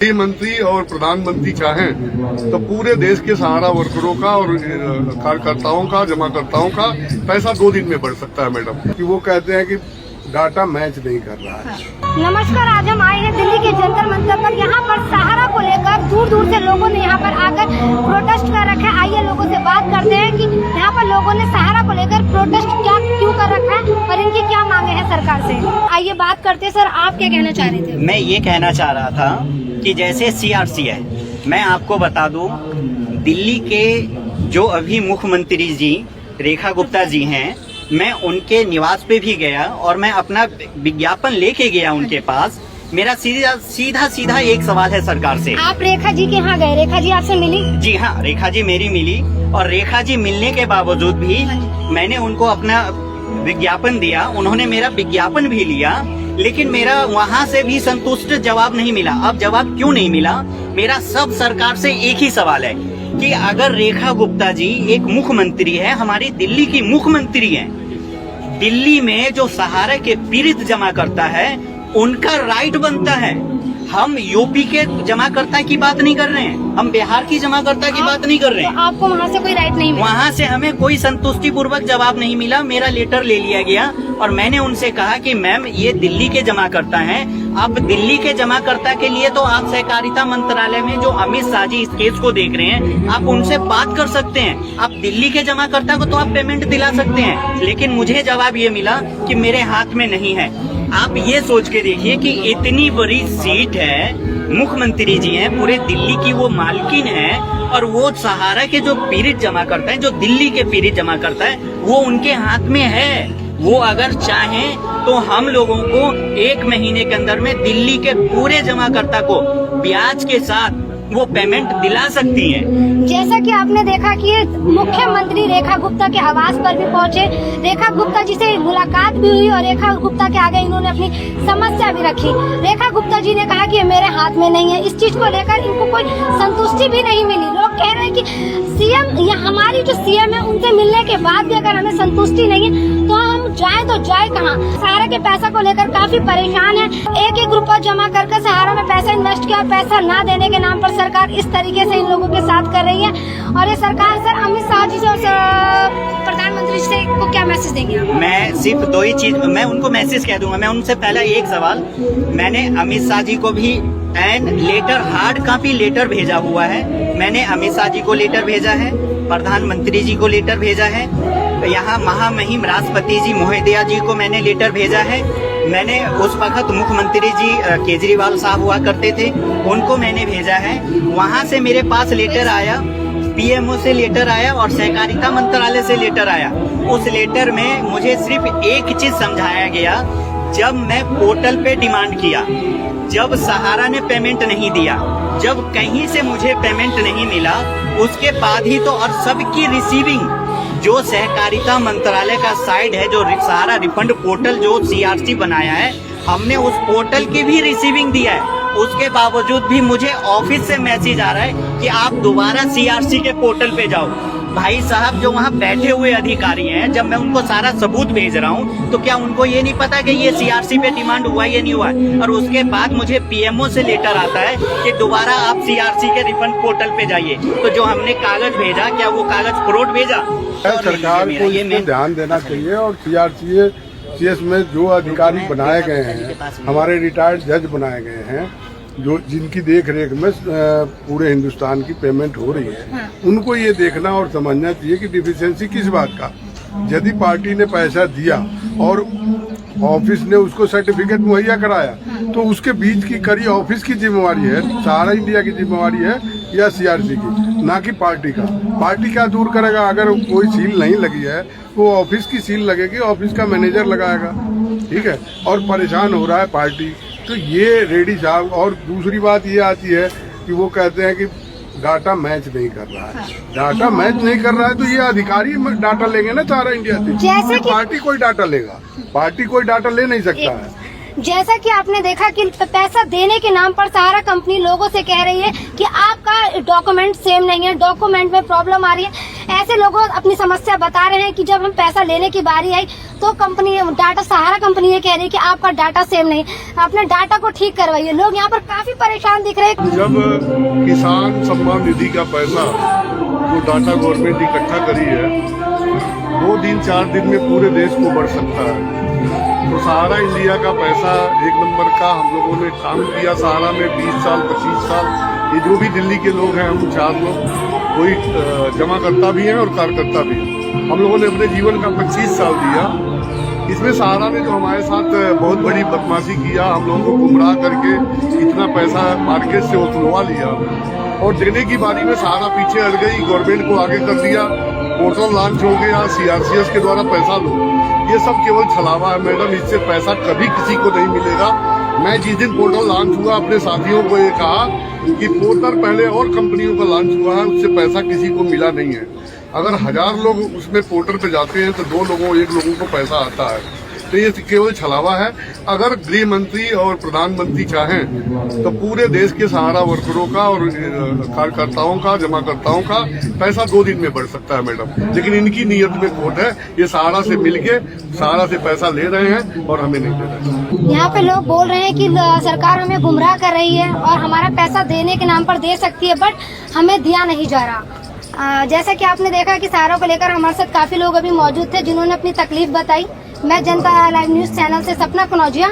मंत्री और प्रधानमंत्री चाहें तो पूरे देश के सहारा वर्करों का और कार्यकर्ताओं का, जमाकर्ताओं का पैसा 2 दिन में बढ़ सकता है मैडम। कि वो कहते हैं कि डाटा मैच नहीं कर रहा है। नमस्कार, आज हम आए हैं दिल्ली के जंतर मंतर पर। यहाँ पर सहारा को लेकर दूर दूर से लोगों ने यहाँ पर आकर प्रोटेस्ट कर रखा है। आइए लोगों से बात करते हैं कि यहाँ पर लोगों ने सहारा को लेकर प्रोटेस्ट क्यों कर रखा है और इनकी क्या मांगे हैं सरकार से। आइए बात करते हैं। सर, आप क्या कहना चाह रहे थे? मैं ये कहना चाह रहा था कि जैसे सीआरसी है, मैं आपको बता दूं, दिल्ली के जो अभी मुख्यमंत्री जी रेखा गुप्ता जी हैं, मैं उनके निवास पे भी गया और मैं अपना विज्ञापन लेके गया उनके पास। मेरा सीधा एक सवाल है सरकार से। आप रेखा जी के यहाँ गए? रेखा जी आपसे मिली? जी हाँ, रेखा जी मेरी मिली और रेखा जी मिलने के बावजूद भी मैंने उनको अपना विज्ञापन दिया, उन्होंने मेरा विज्ञापन भी लिया, लेकिन मेरा वहाँ से भी संतुष्ट जवाब नहीं मिला। अब जवाब क्यों नहीं मिला? मेरा सब सरकार से एक ही सवाल है कि अगर रेखा गुप्ता जी एक मुख्यमंत्री है, हमारी दिल्ली की मुख्यमंत्री है, दिल्ली में जो सहारा के पीड़ित जमा करता है उनका राइट बनता है। हम यूपी के जमाकर्ता की बात नहीं कर रहे हैं, हम बिहार की जमाकर्ता की बात नहीं कर रहे हैं। तो आपको वहाँ से कोई राइट नहीं मिला? वहाँ से हमें कोई संतुष्टि पूर्वक जवाब नहीं मिला। मेरा लेटर ले लिया गया और मैंने उनसे कहा कि मैम, ये दिल्ली के जमाकर्ता हैं, अब दिल्ली के जमाकर्ता के लिए तो आप सहकारिता मंत्रालय में जो अमित शाह जी इस केस को देख रहे हैं, आप उनसे बात कर सकते हैं। आप दिल्ली के जमाकर्ता को तो आप पेमेंट दिला सकते हैं, लेकिन मुझे जवाब ये मिला कि मेरे हाथ में नहीं है। आप ये सोच के देखिए कि इतनी बड़ी सीट है, मुख्यमंत्री जी हैं, पूरे दिल्ली की वो मालकिन है, और वो सहारा के जो पीड़ित जमा करता है, जो दिल्ली के पीड़ित जमा करता है, वो उनके हाथ में है। वो अगर चाहें तो हम लोगों को 1 महीने के अंदर में दिल्ली के पूरे जमाकर्ता को ब्याज के साथ वो पेमेंट दिला सकती हैं। जैसा कि आपने देखा कि मुख्यमंत्री रेखा गुप्ता के आवास पर भी पहुंचे, रेखा गुप्ता जी से मुलाकात भी हुई और रेखा गुप्ता के आगे इन्होंने अपनी समस्या भी रखी। रेखा गुप्ता जी ने कहा कि ये मेरे हाथ में नहीं है। इस चीज को लेकर इनको कोई संतुष्टि भी नहीं मिली। लोग कह रहे हैं कि सीएम या हमारी जो सीएम है उनसे मिलने के बाद भी अगर हमें संतुष्टि नहीं है तो हम जाए तो जाए कहाँ। सहारा के पैसा को लेकर काफी परेशान है। एक रुपया जमा करके सहारा में पैसा इन्वेस्ट किया, पैसा न देने के नाम पर सरकार इस तरीके से इन लोगों के साथ कर रही है। और ये सरकार सर अमित शाह जी से और प्रधानमंत्री जी से को क्या मैसेज देंगे आप? मैं सिर्फ 2 ही चीज मैं उनको मैसेज कह दूंगा। मैं उनसे पहला एक सवाल, मैंने अमित शाह जी को भी an letter, hard copy letter भेजा हुआ है। मैंने अमित शाह जी को लेटर भेजा है, प्रधानमंत्री जी को लेटर भेजा है, यहाँ महामहिम राष्ट्रपति जी महोदया जी को मैंने लेटर भेजा है। मैंने उस वक्त मुख्यमंत्री जी केजरीवाल साहब हुआ करते थे, उनको मैंने भेजा है। वहाँ से मेरे पास लेटर आया, पीएमओ से लेटर आया और सहकारिता मंत्रालय से लेटर आया। उस लेटर में मुझे सिर्फ एक चीज समझाया गया, जब मैं पोर्टल पे डिमांड किया, जब सहारा ने पेमेंट नहीं दिया, जब कहीं से मुझे पेमेंट नहीं मिला, उसके बाद ही तो, और सबकी रिसीविंग जो सहकारिता मंत्रालय का साइट है, जो सहारा रिफंड पोर्टल जो सीआरसी बनाया है, हमने उस पोर्टल की भी रिसीविंग दिया है। उसके बावजूद भी मुझे ऑफिस से मैसेज आ रहा है कि आप दोबारा सीआरसी के पोर्टल पे जाओ। भाई साहब, जो वहाँ बैठे हुए अधिकारी हैं, जब मैं उनको सारा सबूत भेज रहा हूँ तो क्या उनको ये नहीं पता कि ये सीआरसी पे डिमांड हुआ या नहीं हुआ? और उसके बाद मुझे पीएमओ से लेटर आता है कि दोबारा आप सीआरसी के रिफंड पोर्टल पे जाइए। तो जो हमने कागज भेजा, क्या वो कागज फ्रॉड भेजा? सरकार को इसमें ध्यान देना चाहिए। और सीआरसीएस में जो अधिकारी बनाए गए हैं, हमारे रिटायर्ड जज बनाए गए हैं, जो जिनकी देख रेख में पूरे हिंदुस्तान की पेमेंट हो रही है, उनको ये देखना और समझना चाहिए कि डिफिशियंसी किस बात का। यदि पार्टी ने पैसा दिया और ऑफिस ने उसको सर्टिफिकेट मुहैया कराया, तो उसके बीच की कड़ी ऑफिस की जिम्मेवारी है, सहारा इंडिया की जिम्मेवारी है या सीआरसी की, ना कि पार्टी का। पार्टी क्या दूर करेगा? अगर कोई सील नहीं लगी है वो ऑफिस की सील लगेगी, ऑफिस का मैनेजर लगाएगा, ठीक है। और परेशान हो रहा है पार्टी, तो ये रेड्डी साहब। और दूसरी बात ये आती है कि वो कहते हैं कि डाटा मैच नहीं कर रहा है। डाटा मैच नहीं कर रहा है तो ये अधिकारी डाटा लेंगे ना सहारा इंडिया से, जैसे कि पार्टी कोई डाटा लेगा? पार्टी कोई डाटा ले नहीं सकता है। जैसा कि आपने देखा कि पैसा देने के नाम पर सहारा कंपनी लोगों से कह रही है कि आपका डॉक्यूमेंट सेम नहीं है, डॉक्यूमेंट में प्रॉब्लम आ रही है। ऐसे लोग अपनी समस्या बता रहे हैं कि जब हम पैसा लेने की बारी आई तो कंपनी डाटा सहारा कंपनी ये कह रही है कि आपका डाटा सेव नहीं, अपने डाटा को ठीक करवाइए। लोग यहाँ पर काफी परेशान दिख रहे हैं। जब किसान सम्मान निधि का पैसा जो डाटा गवर्नमेंट इकट्ठा करी है 2 दिन 4 दिन में पूरे देश को बढ़ सकता है। तो सहारा इंडिया का पैसा 1 नंबर का हम लोगों ने काम किया सहारा में 20 साल 25 साल। ये जो भी दिल्ली के लोग हैं हम 4 लोग कोई जमा करता भी है और कार्यकर्ता भी है। हम लोगों ने अपने जीवन का 25 साल दिया। इसमें सहारा ने जो हमारे साथ बहुत बड़ी बदमाशी किया, हम लोगों को गुमराह करके इतना पैसा मार्केट से वसूलवा लिया और देने की बारी में सहारा पीछे हट गई, गवर्नमेंट को आगे कर दिया, पोर्टल लॉन्च हो गया, सीआरसीएस के द्वारा पैसा लो। ये सब केवल छलावा है मैडम, इससे पैसा कभी किसी को नहीं मिलेगा। मैं जिस दिन पोर्टल लॉन्च हुआ अपने साथियों को ये कहा कि पोर्टल पहले और कंपनियों का लॉन्च हुआ है, उससे पैसा किसी को मिला नहीं है। अगर 1000 लोग उसमें पोर्टल पे जाते हैं तो 2 लोगों 1 लोगों को पैसा आता है। तो ये केवल छलावा है। अगर गृह मंत्री और प्रधानमंत्री चाहें तो पूरे देश के सहारा वर्करों का और कार्यकर्ताओं का जमाकर्ताओं का पैसा 2 दिन में बढ़ सकता है मैडम, लेकिन इनकी नीयत में खोट है। ये सहारा से मिलके सहारा से पैसा ले रहे हैं और हमें नहीं दे रहे। यहाँ पे लोग बोल रहे हैं कि सरकार हमें गुमराह कर रही है और हमारा पैसा देने के नाम पर दे सकती है, बट हमें दिया नहीं जा रहा। जैसा कि आपने देखा कि सहारा को लेकर हमारे साथ काफी लोग अभी मौजूद थे जिन्होंने अपनी तकलीफ बताई। मैं जनता लाइव न्यूज चैनल से सपना कनौजिया।